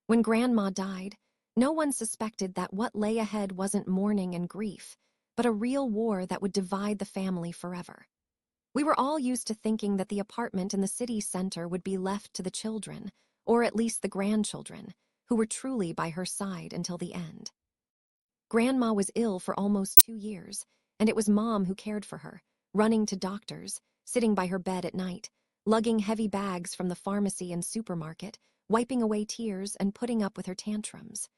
When Grandma died, no one suspected that what lay ahead wasn't mourning and grief, but a real war that would divide the family forever. We were all used to thinking that the apartment in the city center would be left to the children, or at least the grandchildren, who were truly by her side until the end. Grandma was ill for almost 2 years, and it was Mom who cared for her, running to doctors, sitting by her bed at night, lugging heavy bags from the pharmacy and supermarket, wiping away tears and putting up with her tantrums.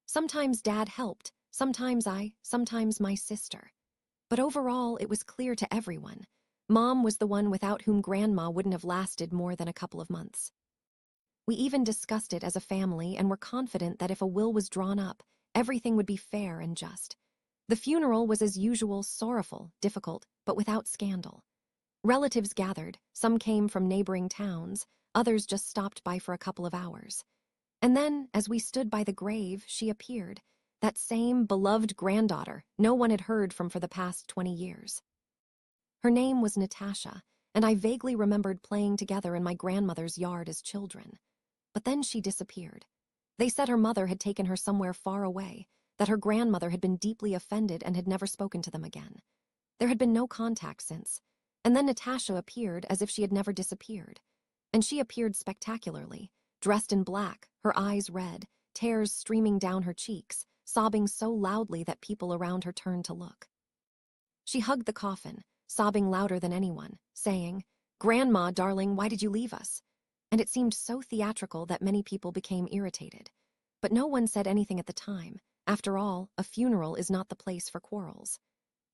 Sometimes Dad helped, sometimes I, sometimes my sister. But overall, it was clear to everyone. Mom was the one without whom Grandma wouldn't have lasted more than a couple of months. We even discussed it as a family and were confident that if a will was drawn up, everything would be fair and just. The funeral was as usual sorrowful, difficult, but without scandal. Relatives gathered, some came from neighboring towns, others just stopped by for a couple of hours. And then, as we stood by the grave, she appeared, that same beloved granddaughter no one had heard from for the past 20 years. Her name was Natasha, and I vaguely remembered playing together in my grandmother's yard as children. But then she disappeared. They said her mother had taken her somewhere far away, that her grandmother had been deeply offended and had never spoken to them again. There had been no contact since, and then Natasha appeared as if she had never disappeared. And she appeared spectacularly, dressed in black, her eyes red, tears streaming down her cheeks, sobbing so loudly that people around her turned to look. She hugged the coffin, sobbing louder than anyone, saying, "Grandma, darling, why did you leave us?" And it seemed so theatrical that many people became irritated. But no one said anything at the time. After all, a funeral is not the place for quarrels.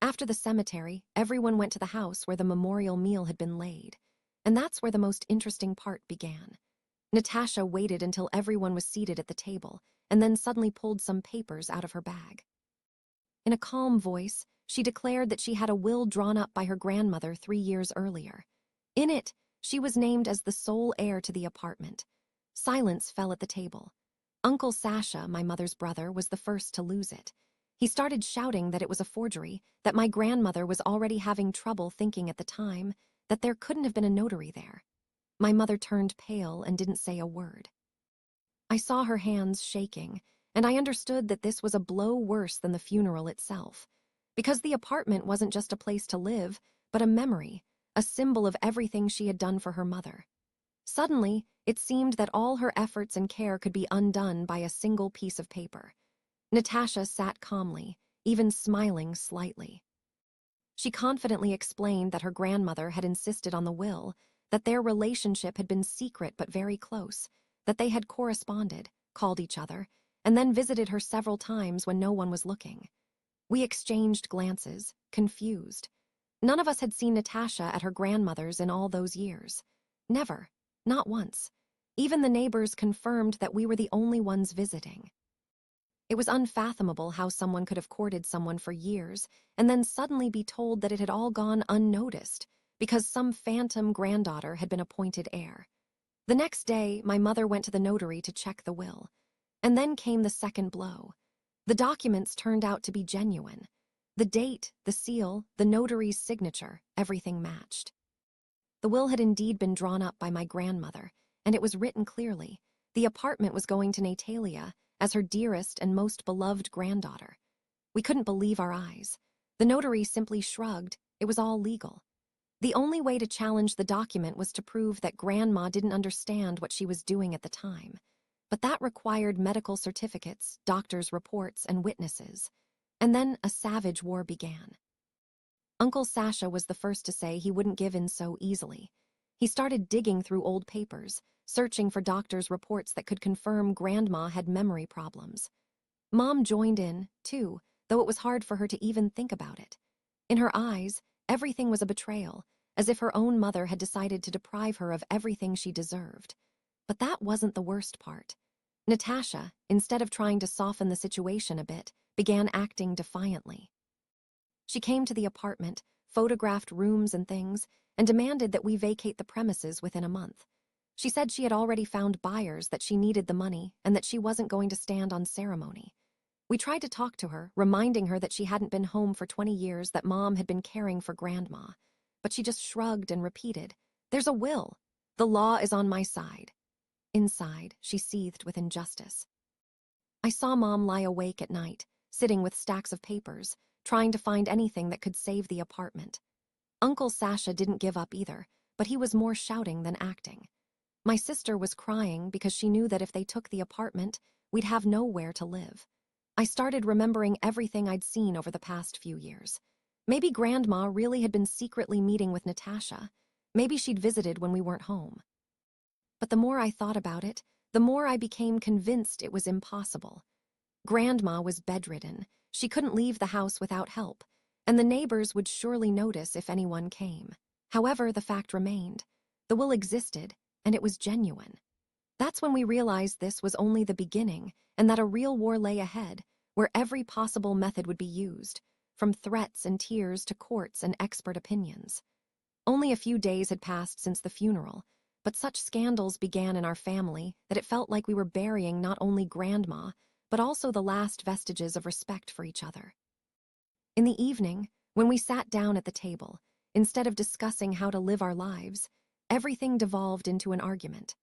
After the cemetery, everyone went to the house where the memorial meal had been laid. And that's where the most interesting part began. Natasha waited until everyone was seated at the table, and then suddenly pulled some papers out of her bag. In a calm voice, she declared that she had a will drawn up by her grandmother 3 years earlier. In it, she was named as the sole heir to the apartment. Silence fell at the table. Uncle Sasha, my mother's brother, was the first to lose it. He started shouting that it was a forgery, that my grandmother was already having trouble thinking at the time that there couldn't have been a notary there. My mother turned pale and didn't say a word. I saw her hands shaking, and I understood that this was a blow worse than the funeral itself, because the apartment wasn't just a place to live, but a memory, a symbol of everything she had done for her mother. Suddenly, it seemed that all her efforts and care could be undone by a single piece of paper. Natasha sat calmly, even smiling slightly. She confidently explained that her grandmother had insisted on the will, that their relationship had been secret but very close, that they had corresponded, called each other, and then visited her several times when no one was looking. We exchanged glances, confused. None of us had seen Natasha at her grandmother's in all those years. Never, not once. Even the neighbors confirmed that we were the only ones visiting. It was unfathomable how someone could have courted someone for years and then suddenly be told that it had all gone unnoticed because some phantom granddaughter had been appointed heir. The next day, my mother went to the notary to check the will. And then came the second blow. The documents turned out to be genuine. The date, the seal, the notary's signature, everything matched. The will had indeed been drawn up by my grandmother, and it was written clearly. The apartment was going to Natalia as her dearest and most beloved granddaughter. We couldn't believe our eyes. The notary simply shrugged. It was all legal. The only way to challenge the document was to prove that Grandma didn't understand what she was doing at the time. But that required medical certificates, doctors' reports, and witnesses. And then a savage war began. Uncle Sasha was the first to say he wouldn't give in so easily. He started digging through old papers, searching for doctors' reports that could confirm Grandma had memory problems. Mom joined in, too, though it was hard for her to even think about it. In her eyes, everything was a betrayal, as if her own mother had decided to deprive her of everything she deserved. But that wasn't the worst part. Natasha, instead of trying to soften the situation a bit, began acting defiantly. She came to the apartment, photographed rooms and things, and demanded that we vacate the premises within a month. She said she had already found buyers, that she needed the money, and that she wasn't going to stand on ceremony. We tried to talk to her, reminding her that she hadn't been home for 20 years, that Mom had been caring for Grandma. But she just shrugged and repeated, "There's a will. The law is on my side." Inside, she seethed with injustice. I saw Mom lie awake at night, sitting with stacks of papers, trying to find anything that could save the apartment. Uncle Sasha didn't give up either, but he was more shouting than acting. My sister was crying because she knew that if they took the apartment, we'd have nowhere to live. I started remembering everything I'd seen over the past few years. Maybe Grandma really had been secretly meeting with Natasha. Maybe she'd visited when we weren't home. But the more I thought about it, the more I became convinced it was impossible. Grandma was bedridden. She couldn't leave the house without help, and the neighbors would surely notice if anyone came. However, the fact remained. The will existed, and it was genuine. That's when we realized this was only the beginning, and that a real war lay ahead, where every possible method would be used, from threats and tears to courts and expert opinions. Only a few days had passed since the funeral, but such scandals began in our family that it felt like we were burying not only Grandma, but also the last vestiges of respect for each other. In the evening, when we sat down at the table, instead of discussing how to live our lives, everything devolved into an argument.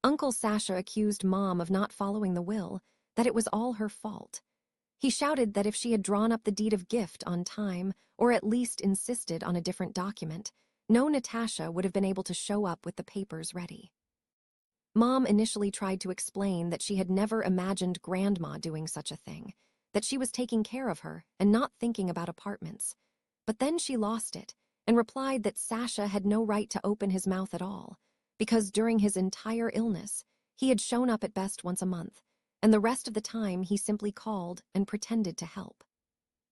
Uncle Sasha accused Mom of not following the will, that it was all her fault. He shouted that if she had drawn up the deed of gift on time, or at least insisted on a different document, no Natasha would have been able to show up with the papers ready. Mom initially tried to explain that she had never imagined Grandma doing such a thing, that she was taking care of her and not thinking about apartments. But then she lost it and replied that Sasha had no right to open his mouth at all, because during his entire illness, he had shown up at best once a month, and the rest of the time he simply called and pretended to help.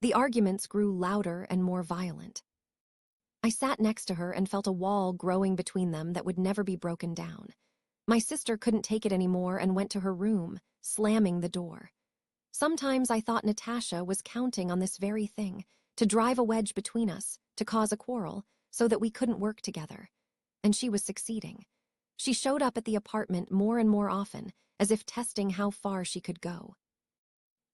The arguments grew louder and more violent. I sat next to her and felt a wall growing between them that would never be broken down. My sister couldn't take it anymore and went to her room, slamming the door. Sometimes I thought Natasha was counting on this very thing, to drive a wedge between us, to cause a quarrel, so that we couldn't work together. And she was succeeding. She showed up at the apartment more and more often, as if testing how far she could go.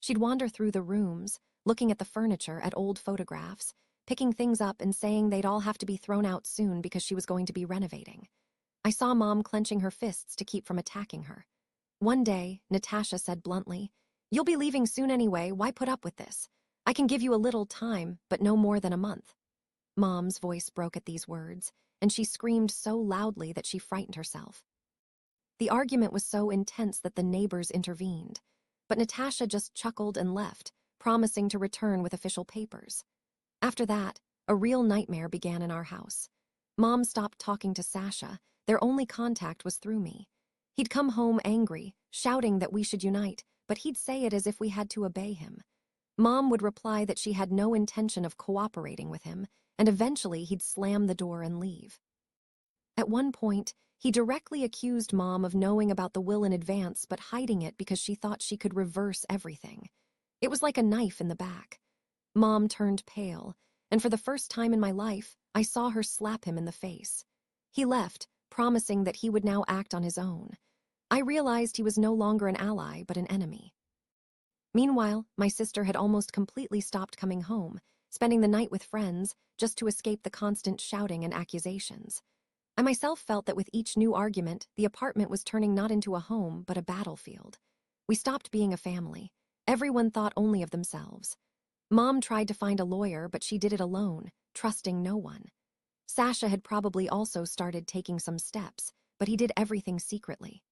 She'd wander through the rooms, looking at the furniture, at old photographs, picking things up and saying they'd all have to be thrown out soon because she was going to be renovating. I saw Mom clenching her fists to keep from attacking her. One day, Natasha said bluntly, "You'll be leaving soon anyway, why put up with this? I can give you a little time, but no more than a month." Mom's voice broke at these words, and she screamed so loudly that she frightened herself. The argument was so intense that the neighbors intervened, but Natasha just chuckled and left, promising to return with official papers. After that, a real nightmare began in our house. Mom stopped talking to Sasha. Their only contact was through me. He'd come home angry, shouting that we should unite, but he'd say it as if we had to obey him. Mom would reply that she had no intention of cooperating with him, and eventually he'd slam the door and leave. At one point, he directly accused Mom of knowing about the will in advance but hiding it because she thought she could reverse everything. It was like a knife in the back. Mom turned pale, and for the first time in my life, I saw her slap him in the face. He left, promising that he would now act on his own. I realized he was no longer an ally, but an enemy. Meanwhile, my sister had almost completely stopped coming home, spending the night with friends, just to escape the constant shouting and accusations. I myself felt that with each new argument, the apartment was turning not into a home, but a battlefield. We stopped being a family. Everyone thought only of themselves. Mom tried to find a lawyer, but she did it alone, trusting no one. Sasha had probably also started taking some steps, but he did everything secretly.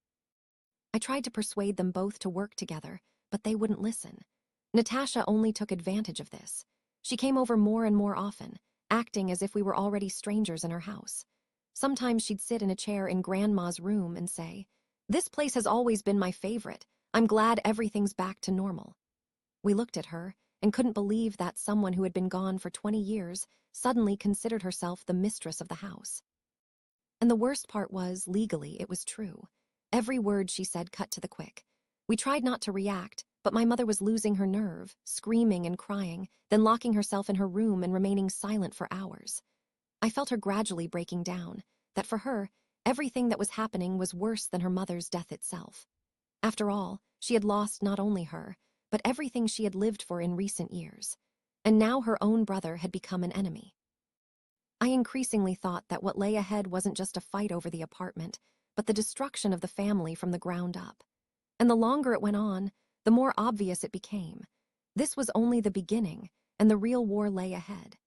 I tried to persuade them both to work together, but they wouldn't listen. Natasha only took advantage of this. She came over more and more often, acting as if we were already strangers in her house. Sometimes she'd sit in a chair in Grandma's room and say, "This place has always been my favorite. I'm glad everything's back to normal." We looked at her and couldn't believe that someone who had been gone for 20 years suddenly considered herself the mistress of the house. And the worst part was, legally, it was true. Every word she said cut to the quick. We tried not to react, but my mother was losing her nerve, screaming and crying, then locking herself in her room and remaining silent for hours. I felt her gradually breaking down, that for her, everything that was happening was worse than her mother's death itself. After all, she had lost not only her, but everything she had lived for in recent years. And now her own brother had become an enemy. I increasingly thought that what lay ahead wasn't just a fight over the apartment, but the destruction of the family from the ground up. And the longer it went on, the more obvious it became. This was only the beginning, and the real war lay ahead.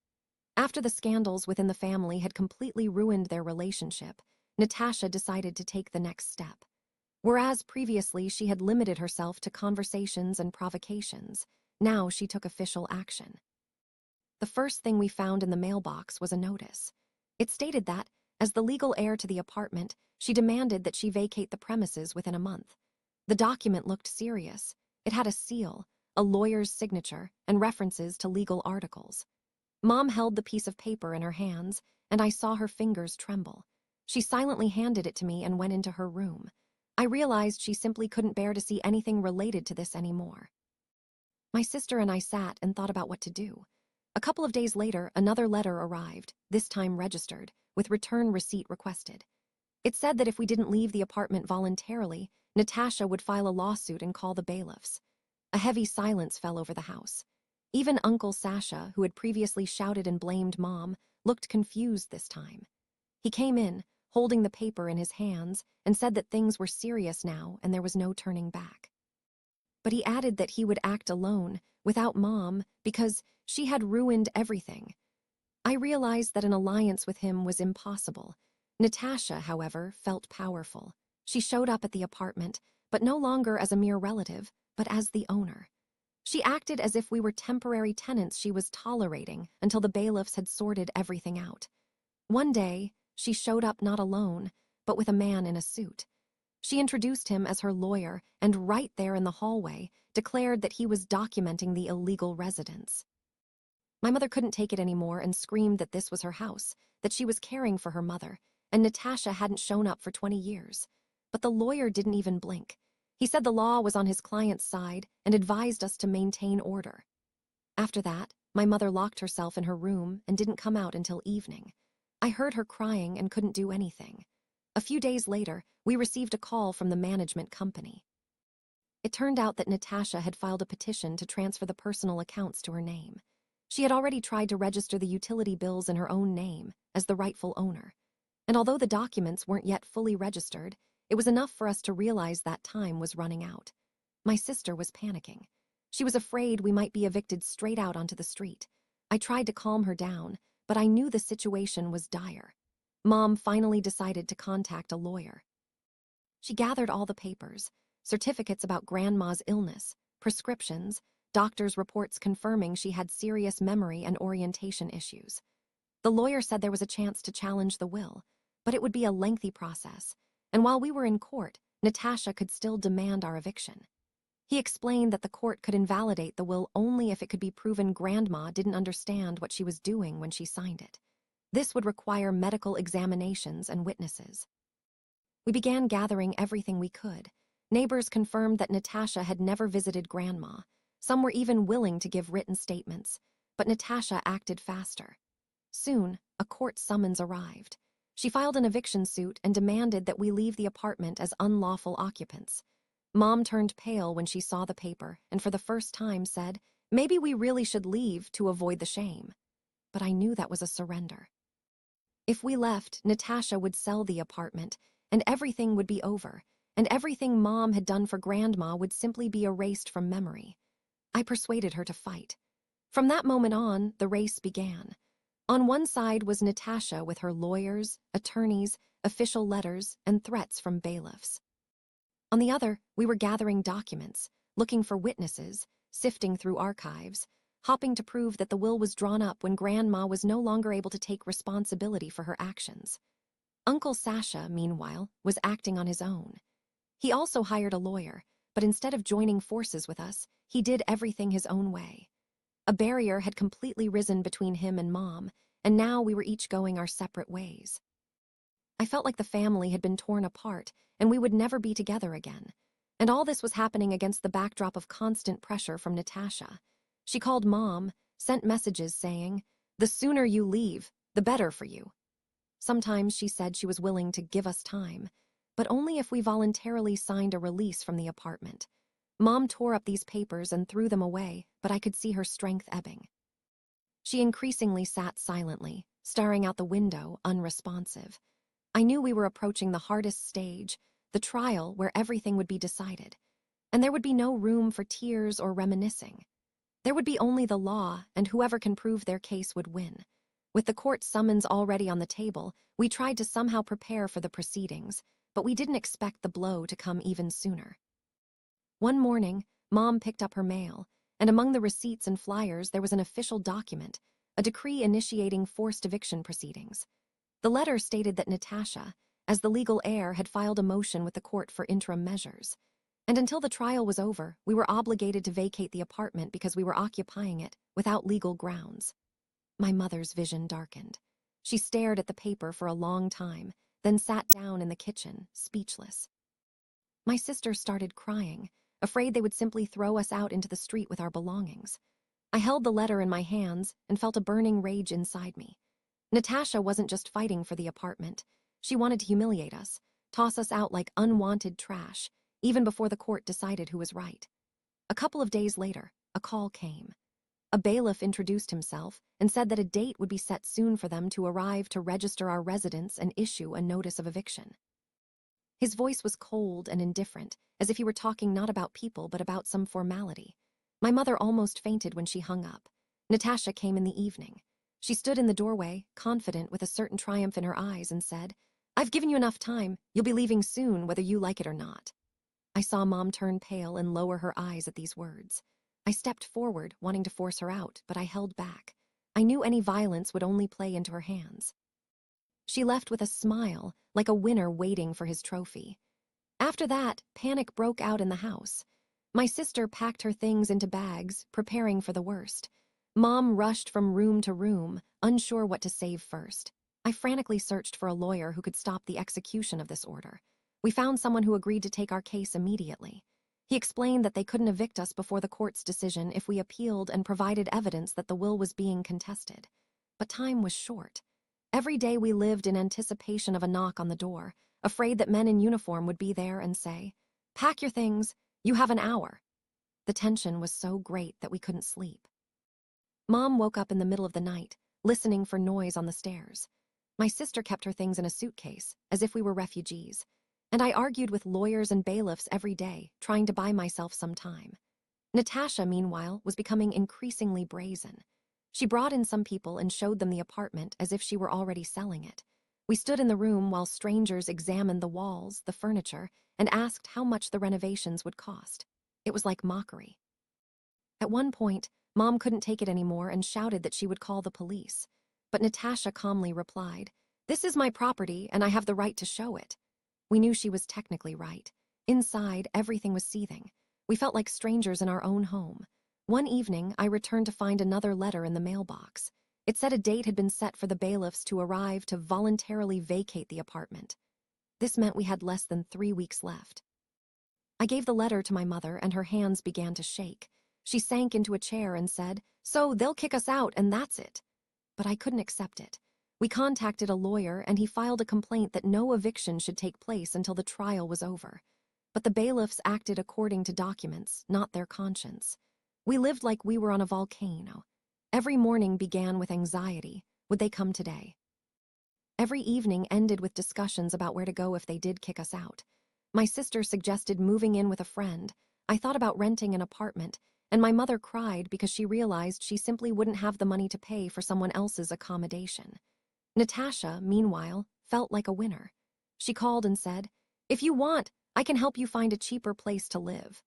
After the scandals within the family had completely ruined their relationship, Natasha decided to take the next step. Whereas previously she had limited herself to conversations and provocations, now she took official action. The first thing we found in the mailbox was a notice. It stated that, as the legal heir to the apartment, she demanded that she vacate the premises within a month. The document looked serious. It had a seal, a lawyer's signature, and references to legal articles. Mom held the piece of paper in her hands, and I saw her fingers tremble. She silently handed it to me and went into her room. I realized she simply couldn't bear to see anything related to this anymore. My sister and I sat and thought about what to do. A couple of days later, another letter arrived, this time registered, with return receipt requested. It said that if we didn't leave the apartment voluntarily, Natasha would file a lawsuit and call the bailiffs. A heavy silence fell over the house. Even Uncle Sasha, who had previously shouted and blamed Mom, looked confused this time. He came in, holding the paper in his hands, and said that things were serious now and there was no turning back. But he added that he would act alone, without Mom, because she had ruined everything. I realized that an alliance with him was impossible. Natasha, however, felt powerful. She showed up at the apartment, but no longer as a mere relative, but as the owner. She acted as if we were temporary tenants she was tolerating until the bailiffs had sorted everything out. One day, she showed up not alone, but with a man in a suit. She introduced him as her lawyer and right there in the hallway declared that he was documenting the illegal residence. My mother couldn't take it anymore and screamed that this was her house, that she was caring for her mother, and Natasha hadn't shown up for 20 years. But the lawyer didn't even blink. He said the law was on his client's side and advised us to maintain order. After that, my mother locked herself in her room and didn't come out until evening. I heard her crying and couldn't do anything. A few days later, we received a call from the management company. It turned out that Natasha had filed a petition to transfer the personal accounts to her name. She had already tried to register the utility bills in her own name as the rightful owner. And although the documents weren't yet fully registered, it was enough for us to realize that time was running out. My sister was panicking. She was afraid we might be evicted straight out onto the street. I tried to calm her down, but I knew the situation was dire. Mom finally decided to contact a lawyer. She gathered all the papers, certificates about Grandma's illness, prescriptions, doctor's reports confirming she had serious memory and orientation issues. The lawyer said there was a chance to challenge the will, but it would be a lengthy process, and while we were in court, Natasha could still demand our eviction. He explained that the court could invalidate the will only if it could be proven Grandma didn't understand what she was doing when she signed it. This would require medical examinations and witnesses. We began gathering everything we could. Neighbors confirmed that Natasha had never visited Grandma. Some were even willing to give written statements, but Natasha acted faster. Soon, a court summons arrived. She filed an eviction suit and demanded that we leave the apartment as unlawful occupants. Mom turned pale when she saw the paper and for the first time said, "Maybe we really should leave to avoid the shame." But I knew that was a surrender. If we left, Natasha would sell the apartment, and everything would be over, and everything Mom had done for Grandma would simply be erased from memory. I persuaded her to fight. From that moment on, the race began. On one side was Natasha with her lawyers, attorneys, official letters, and threats from bailiffs. On the other, we were gathering documents, looking for witnesses, sifting through archives, hoping to prove that the will was drawn up when Grandma was no longer able to take responsibility for her actions. Uncle Sasha, meanwhile, was acting on his own. He also hired a lawyer, but instead of joining forces with us, he did everything his own way. A barrier had completely risen between him and Mom, and now we were each going our separate ways. I felt like the family had been torn apart, and we would never be together again. And all this was happening against the backdrop of constant pressure from Natasha. She called Mom, sent messages saying, "The sooner you leave, the better for you." Sometimes she said she was willing to give us time, but only if we voluntarily signed a release from the apartment. Mom tore up these papers and threw them away, but I could see her strength ebbing. She increasingly sat silently, staring out the window, unresponsive. I knew we were approaching the hardest stage, the trial where everything would be decided. And there would be no room for tears or reminiscing. There would be only the law, and whoever can prove their case would win. With the court summons already on the table, we tried to somehow prepare for the proceedings, but we didn't expect the blow to come even sooner. One morning, Mom picked up her mail, and among the receipts and flyers there was an official document, a decree initiating forced eviction proceedings. The letter stated that Natasha, as the legal heir, had filed a motion with the court for interim measures. And until the trial was over, we were obligated to vacate the apartment because we were occupying it without legal grounds. My mother's vision darkened. She stared at the paper for a long time, then sat down in the kitchen, speechless. My sister started crying, afraid they would simply throw us out into the street with our belongings. I held the letter in my hands and felt a burning rage inside me. Natasha wasn't just fighting for the apartment. She wanted to humiliate us, toss us out like unwanted trash, even before the court decided who was right. A couple of days later, a call came. A bailiff introduced himself and said that a date would be set soon for them to arrive to register our residence and issue a notice of eviction. His voice was cold and indifferent, as if he were talking not about people but about some formality. My mother almost fainted when she hung up. Natasha came in the evening. She stood in the doorway, confident with a certain triumph in her eyes, and said, "I've given you enough time. You'll be leaving soon, whether you like it or not." I saw Mom turn pale and lower her eyes at these words. I stepped forward, wanting to force her out, but I held back. I knew any violence would only play into her hands. She left with a smile, like a winner waiting for his trophy. After that, panic broke out in the house. My sister packed her things into bags, preparing for the worst. Mom rushed from room to room, unsure what to save first. I frantically searched for a lawyer who could stop the execution of this order. We found someone who agreed to take our case immediately. He explained that they couldn't evict us before the court's decision if we appealed and provided evidence that the will was being contested. But time was short. Every day we lived in anticipation of a knock on the door, afraid that men in uniform would be there and say, "Pack your things, you have an hour." The tension was so great that we couldn't sleep. Mom woke up in the middle of the night, listening for noise on the stairs. My sister kept her things in a suitcase, as if we were refugees, and I argued with lawyers and bailiffs every day, trying to buy myself some time. Natasha, meanwhile, was becoming increasingly brazen. She brought in some people and showed them the apartment as if she were already selling it. We stood in the room while strangers examined the walls, the furniture, and asked how much the renovations would cost. It was like mockery. At one point, Mom couldn't take it anymore and shouted that she would call the police. But Natasha calmly replied, "This is my property and I have the right to show it." We knew she was technically right. Inside, everything was seething. We felt like strangers in our own home. One evening, I returned to find another letter in the mailbox. It said a date had been set for the bailiffs to arrive to voluntarily vacate the apartment. This meant we had less than 3 weeks left. I gave the letter to my mother and her hands began to shake. She sank into a chair and said, "So they'll kick us out and that's it." But I couldn't accept it. We contacted a lawyer and he filed a complaint that no eviction should take place until the trial was over. But the bailiffs acted according to documents, not their conscience. We lived like we were on a volcano. Every morning began with anxiety. Would they come today? Every evening ended with discussions about where to go if they did kick us out. My sister suggested moving in with a friend. I thought about renting an apartment, and my mother cried because she realized she simply wouldn't have the money to pay for someone else's accommodation. Natasha, meanwhile, felt like a winner. She called and said, "If you want, I can help you find a cheaper place to live."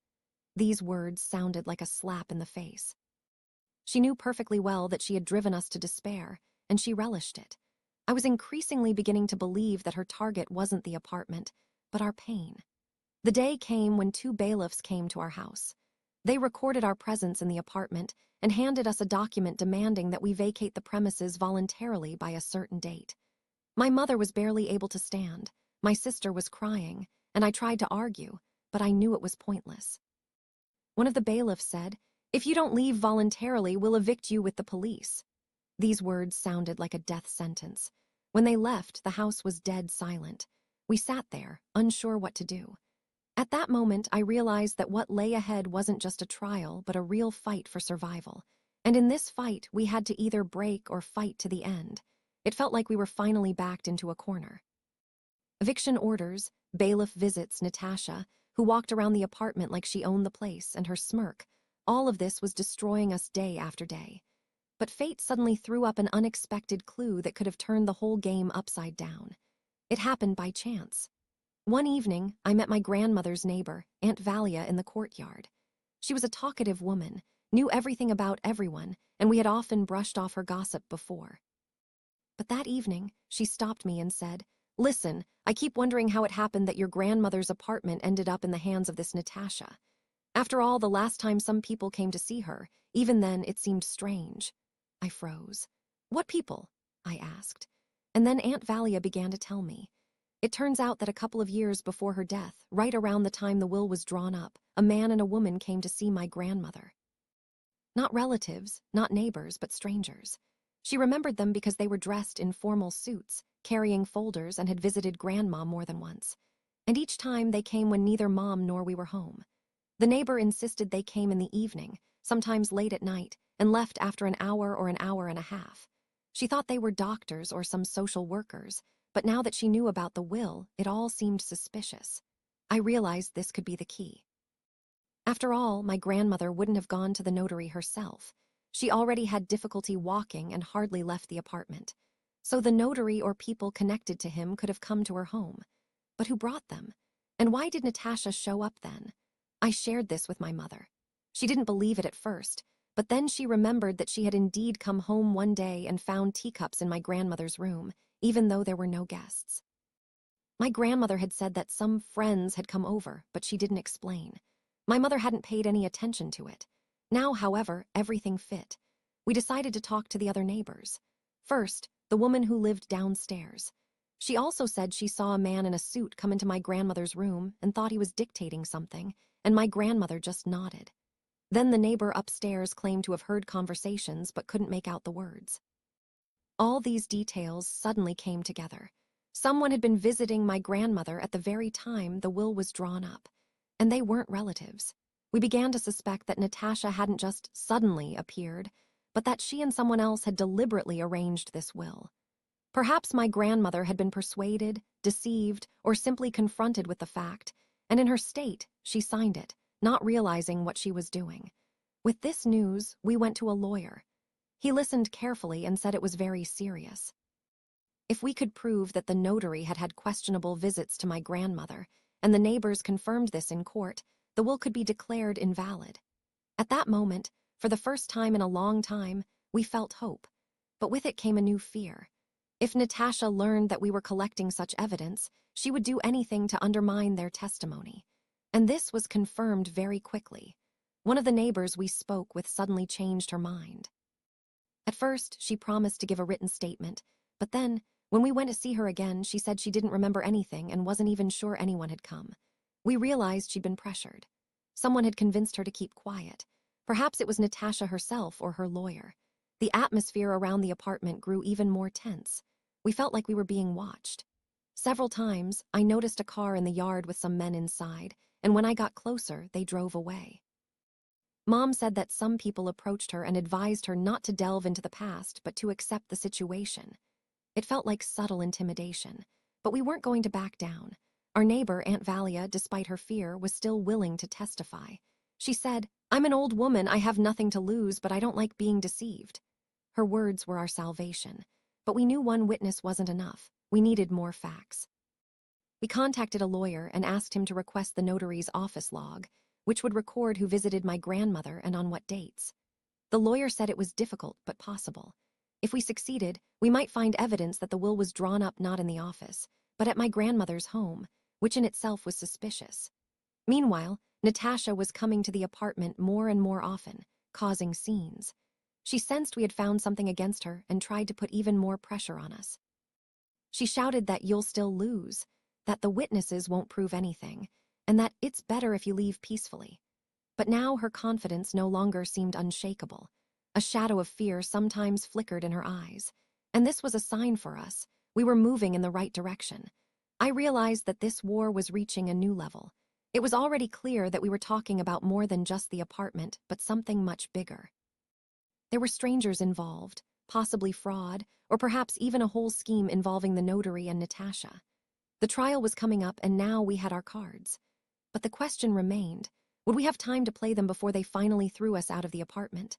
These words sounded like a slap in the face. She knew perfectly well that she had driven us to despair, and she relished it. I was increasingly beginning to believe that her target wasn't the apartment, but our pain. The day came when 2 bailiffs came to our house. They recorded our presence in the apartment and handed us a document demanding that we vacate the premises voluntarily by a certain date. My mother was barely able to stand. My sister was crying, and I tried to argue, but I knew it was pointless. One of the bailiffs said, "If you don't leave voluntarily, we'll evict you with the police." These words sounded like a death sentence. When they left, the house was dead silent. We sat there, unsure what to do. At that moment, I realized that what lay ahead wasn't just a trial, but a real fight for survival. And in this fight, we had to either break or fight to the end. It felt like we were finally backed into a corner. Eviction orders, bailiff visits Natasha, who walked around the apartment like she owned the place, and her smirk. All of this was destroying us day after day. But fate suddenly threw up an unexpected clue that could have turned the whole game upside down. It happened by chance. One evening, I met my grandmother's neighbor, Aunt Valia, in the courtyard. She was a talkative woman, knew everything about everyone, and we had often brushed off her gossip before. But that evening, she stopped me and said, "Listen, I keep wondering how it happened that your grandmother's apartment ended up in the hands of this Natasha. After all, the last time some people came to see her, even then it seemed strange." I froze. "What people?" I asked. And then Aunt Valia began to tell me. It turns out that a couple of years before her death, right around the time the will was drawn up, a man and a woman came to see my grandmother. Not relatives, not neighbors, but strangers. She remembered them because they were dressed in formal suits, carrying folders, and had visited Grandma more than once. And each time they came when neither Mom nor we were home. The neighbor insisted they came in the evening, sometimes late at night, and left after an hour or an hour and a half. She thought they were doctors or some social workers, but now that she knew about the will, it all seemed suspicious. I realized this could be the key. After all, my grandmother wouldn't have gone to the notary herself. She already had difficulty walking and hardly left the apartment. So the notary or people connected to him could have come to her home. But who brought them? And why did Natasha show up then? I shared this with my mother. She didn't believe it at first, but then she remembered that she had indeed come home one day and found teacups in my grandmother's room, even though there were no guests. My grandmother had said that some friends had come over, but she didn't explain. My mother hadn't paid any attention to it. Now, however, everything fit. We decided to talk to the other neighbors. First, the woman who lived downstairs. She also said she saw a man in a suit come into my grandmother's room and thought he was dictating something, and my grandmother just nodded. Then the neighbor upstairs claimed to have heard conversations but couldn't make out the words. All these details suddenly came together. Someone had been visiting my grandmother at the very time the will was drawn up, and they weren't relatives. We began to suspect that Natasha hadn't just suddenly appeared, but that she and someone else had deliberately arranged this will. Perhaps my grandmother had been persuaded, deceived, or simply confronted with the fact, and in her state, she signed it, not realizing what she was doing. With this news, we went to a lawyer. He listened carefully and said it was very serious. If we could prove that the notary had had questionable visits to my grandmother, and the neighbors confirmed this in court, the will could be declared invalid. At that moment, for the first time in a long time, we felt hope. But with it came a new fear. If Natasha learned that we were collecting such evidence, she would do anything to undermine their testimony. And this was confirmed very quickly. One of the neighbors we spoke with suddenly changed her mind. At first, she promised to give a written statement, but then, when we went to see her again, she said she didn't remember anything and wasn't even sure anyone had come. We realized she'd been pressured. Someone had convinced her to keep quiet. Perhaps it was Natasha herself or her lawyer. The atmosphere around the apartment grew even more tense. We felt like we were being watched. Several times, I noticed a car in the yard with some men inside, and when I got closer, they drove away. Mom said that some people approached her and advised her not to delve into the past, but to accept the situation. It felt like subtle intimidation, but we weren't going to back down. Our neighbor, Aunt Valia, despite her fear, was still willing to testify. She said, "I'm an old woman, I have nothing to lose, but I don't like being deceived." Her words were our salvation, but we knew one witness wasn't enough. We needed more facts. We contacted a lawyer and asked him to request the notary's office log, which would record who visited my grandmother and on what dates. The lawyer said it was difficult but possible. If we succeeded, we might find evidence that the will was drawn up not in the office, but at my grandmother's home, which in itself was suspicious. Meanwhile, Natasha was coming to the apartment more and more often, causing scenes. She sensed we had found something against her and tried to put even more pressure on us. She shouted that you'll still lose, that the witnesses won't prove anything, and that it's better if you leave peacefully. But now her confidence no longer seemed unshakable. A shadow of fear sometimes flickered in her eyes, and this was a sign for us. We were moving in the right direction. I realized that this war was reaching a new level. It was already clear that we were talking about more than just the apartment, but something much bigger. There were strangers involved, possibly fraud, or perhaps even a whole scheme involving the notary and Natasha. The trial was coming up, and now we had our cards. But the question remained, would we have time to play them before they finally threw us out of the apartment?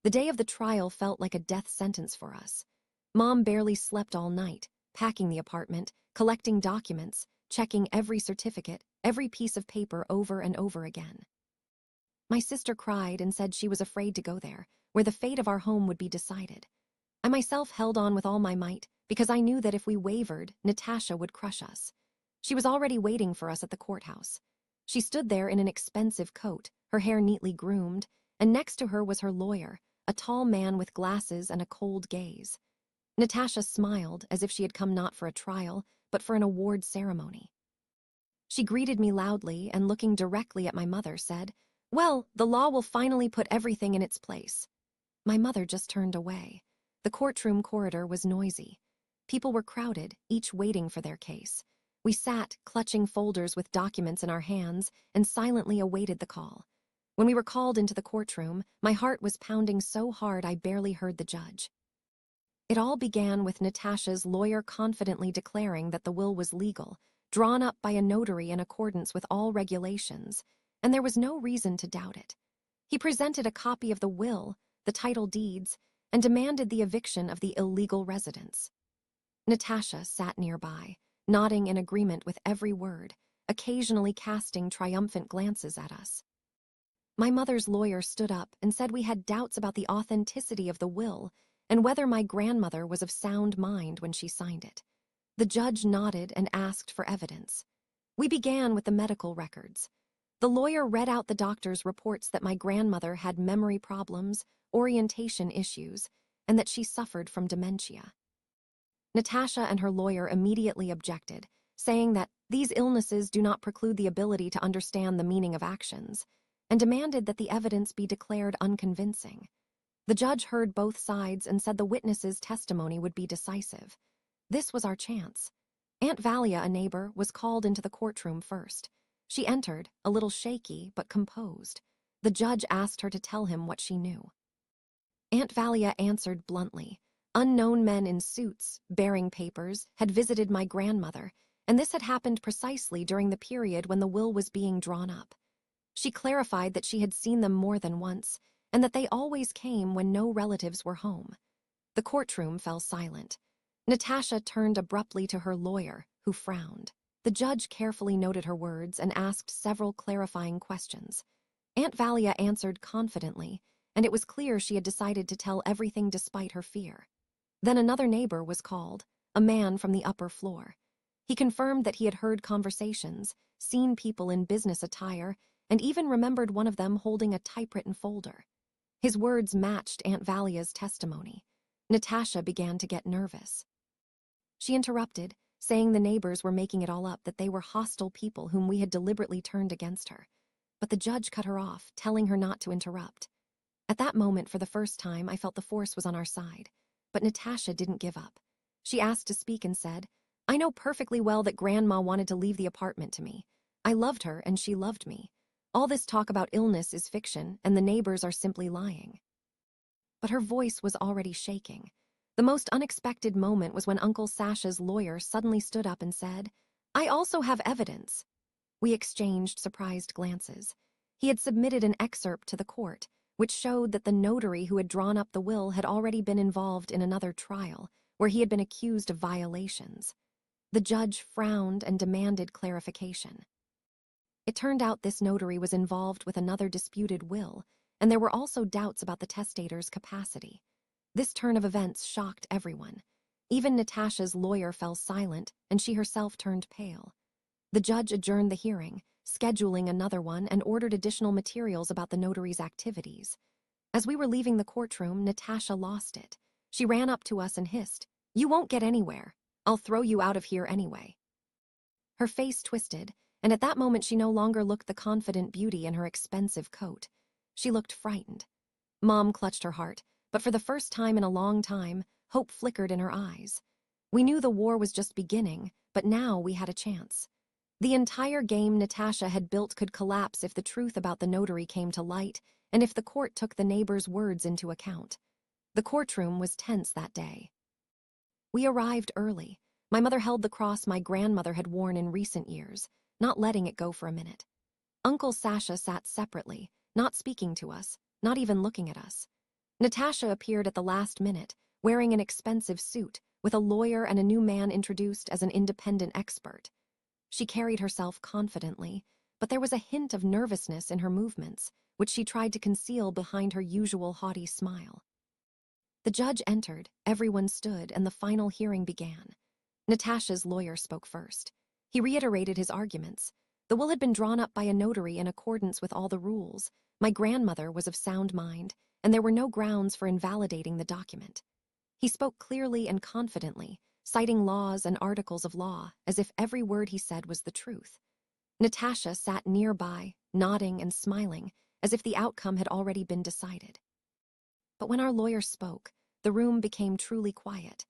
The day of the trial felt like a death sentence for us. Mom barely slept all night, packing the apartment, collecting documents, checking every certificate, every piece of paper over and over again. My sister cried and said she was afraid to go there, where the fate of our home would be decided. I myself held on with all my might, because I knew that if we wavered, Natasha would crush us. She was already waiting for us at the courthouse. She stood there in an expensive coat, her hair neatly groomed, and next to her was her lawyer, a tall man with glasses and a cold gaze. Natasha smiled as if she had come not for a trial, but for an award ceremony. She greeted me loudly and, looking directly at my mother, said, "Well, the law will finally put everything in its place." My mother just turned away. The courtroom corridor was noisy. People were crowded, each waiting for their case. We sat, clutching folders with documents in our hands, and silently awaited the call. When we were called into the courtroom, my heart was pounding so hard I barely heard the judge. It all began with Natasha's lawyer confidently declaring that the will was legal, drawn up by a notary in accordance with all regulations, and there was no reason to doubt it. He presented a copy of the will, the title deeds, and demanded the eviction of the illegal residents. Natasha sat nearby, nodding in agreement with every word, occasionally casting triumphant glances at us. My mother's lawyer stood up and said we had doubts about the authenticity of the will and whether my grandmother was of sound mind when she signed it. The judge nodded and asked for evidence. We began with the medical records. The lawyer read out the doctor's reports that my grandmother had memory problems, orientation issues, and that she suffered from dementia. Natasha and her lawyer immediately objected, saying that these illnesses do not preclude the ability to understand the meaning of actions, and demanded that the evidence be declared unconvincing. The judge heard both sides and said the witnesses' testimony would be decisive. This was our chance. Aunt Valia, a neighbor, was called into the courtroom first. She entered, a little shaky but composed. The judge asked her to tell him what she knew. Aunt Valia answered bluntly. Unknown men in suits, bearing papers, had visited my grandmother, and this had happened precisely during the period when the will was being drawn up. She clarified that she had seen them more than once, and that they always came when no relatives were home. The courtroom fell silent. Natasha turned abruptly to her lawyer, who frowned. The judge carefully noted her words and asked several clarifying questions. Aunt Valia answered confidently, and it was clear she had decided to tell everything despite her fear. Then another neighbor was called, a man from the upper floor. He confirmed that he had heard conversations, seen people in business attire, and even remembered one of them holding a typewritten folder. His words matched Aunt Valia's testimony. Natasha began to get nervous. She interrupted, saying the neighbors were making it all up, that they were hostile people whom we had deliberately turned against her. But the judge cut her off, telling her not to interrupt. At that moment, for the first time, I felt the force was on our side. But Natasha didn't give up. She asked to speak and said, "I know perfectly well that Grandma wanted to leave the apartment to me. I loved her and she loved me. All this talk about illness is fiction, and the neighbors are simply lying." But her voice was already shaking. The most unexpected moment was when Uncle Sasha's lawyer suddenly stood up and said, "I also have evidence." We exchanged surprised glances. He had submitted an excerpt to the court, which showed that the notary who had drawn up the will had already been involved in another trial, where he had been accused of violations. The judge frowned and demanded clarification. It turned out this notary was involved with another disputed will, and there were also doubts about the testator's capacity. This turn of events shocked everyone. Even Natasha's lawyer fell silent, and she herself turned pale. The judge adjourned the hearing, scheduling another one, and ordered additional materials about the notary's activities. As we were leaving the courtroom, Natasha lost it. She ran up to us and hissed, "You won't get anywhere. I'll throw you out of here anyway." Her face twisted, and at that moment she no longer looked the confident beauty in her expensive coat. She looked frightened. Mom clutched her heart, but for the first time in a long time, hope flickered in her eyes. We knew the war was just beginning, but now we had a chance. The entire game Natasha had built could collapse if the truth about the notary came to light, and if the court took the neighbor's words into account. The courtroom was tense that day. We arrived early. My mother held the cross my grandmother had worn in recent years, not letting it go for a minute. Uncle Sasha sat separately, not speaking to us, not even looking at us. Natasha appeared at the last minute, wearing an expensive suit, with a lawyer and a new man introduced as an independent expert. She carried herself confidently, but there was a hint of nervousness in her movements, which she tried to conceal behind her usual haughty smile. The judge entered, everyone stood, and the final hearing began. Natasha's lawyer spoke first. He reiterated his arguments. The will had been drawn up by a notary in accordance with all the rules. My grandmother was of sound mind, and there were no grounds for invalidating the document. He spoke clearly and confidently, citing laws and articles of law, as if every word he said was the truth. Natasha sat nearby, nodding and smiling, as if the outcome had already been decided. But when our lawyer spoke, the room became truly quiet.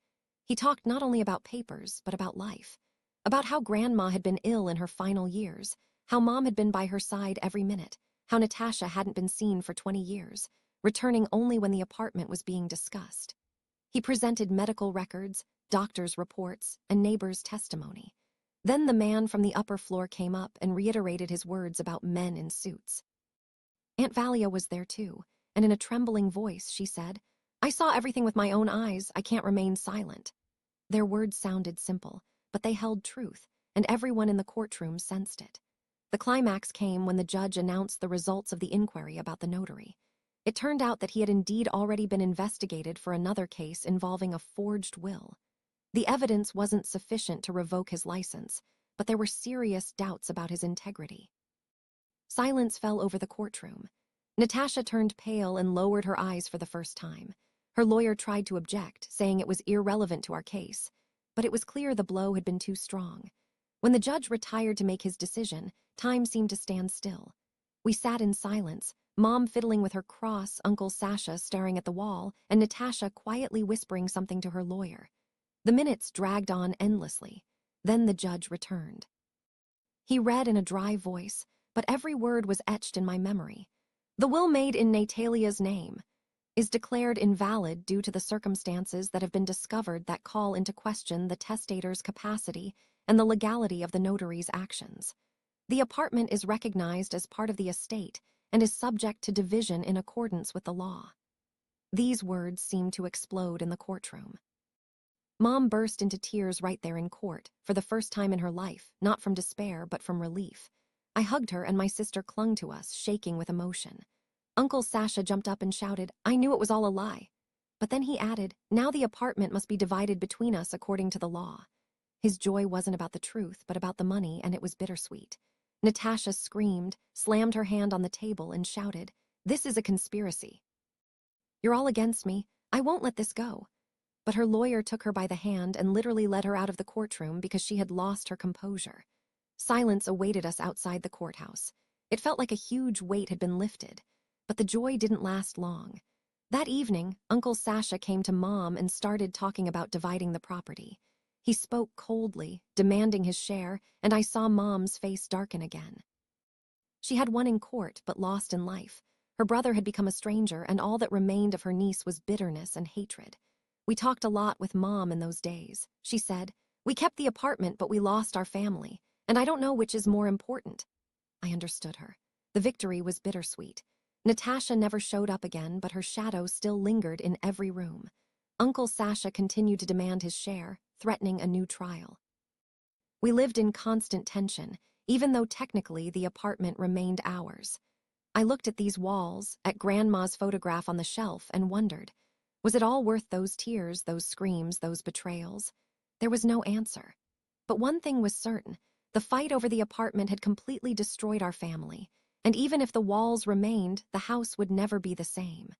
He talked not only about papers, but about life. About how Grandma had been ill in her final years, how Mom had been by her side every minute, how Natasha hadn't been seen for 20 years, returning only when the apartment was being discussed. He presented medical records, doctors' reports, and neighbors' testimony. Then the man from the upper floor came up and reiterated his words about men in suits. Aunt Valia was there too, and in a trembling voice she said, "I saw everything with my own eyes, I can't remain silent." Their words sounded simple, but they held truth, and everyone in the courtroom sensed it. The climax came when the judge announced the results of the inquiry about the notary. It turned out that he had indeed already been investigated for another case involving a forged will. The evidence wasn't sufficient to revoke his license, but there were serious doubts about his integrity. Silence fell over the courtroom. Natasha turned pale and lowered her eyes for the first time. Her lawyer tried to object, saying it was irrelevant to our case, but it was clear the blow had been too strong. When the judge retired to make his decision, time seemed to stand still. We sat in silence, Mom fiddling with her cross, Uncle Sasha staring at the wall, and Natasha quietly whispering something to her lawyer. The minutes dragged on endlessly. Then the judge returned. He read in a dry voice, but every word was etched in my memory. "The will made in Natalia's name is declared invalid due to the circumstances that have been discovered that call into question the testator's capacity and the legality of the notary's actions. The apartment is recognized as part of the estate and is subject to division in accordance with the law." These words seemed to explode in the courtroom. Mom burst into tears right there in court, for the first time in her life, not from despair but from relief. I hugged her and my sister clung to us, shaking with emotion. Uncle Sasha jumped up and shouted, "I knew it was all a lie." But then he added, "Now the apartment must be divided between us according to the law." His joy wasn't about the truth, but about the money, and it was bittersweet. Natasha screamed, slammed her hand on the table, and shouted, "This is a conspiracy. You're all against me. I won't let this go." But her lawyer took her by the hand and literally led her out of the courtroom because she had lost her composure. Silence awaited us outside the courthouse. It felt like a huge weight had been lifted. But the joy didn't last long. That evening, Uncle Sasha came to Mom and started talking about dividing the property. He spoke coldly, demanding his share, and I saw Mom's face darken again. She had won in court, but lost in life. Her brother had become a stranger, and all that remained of her niece was bitterness and hatred. We talked a lot with Mom in those days. She said, "We kept the apartment, but we lost our family, and I don't know which is more important." I understood her. The victory was bittersweet. Natasha never showed up again, but her shadow still lingered in every room. Uncle Sasha continued to demand his share, threatening a new trial. We lived in constant tension, even though technically the apartment remained ours. I looked at these walls, at Grandma's photograph on the shelf, and wondered, was it all worth those tears, those screams, those betrayals? There was no answer. But one thing was certain, the fight over the apartment had completely destroyed our family. And even if the walls remained, the house would never be the same.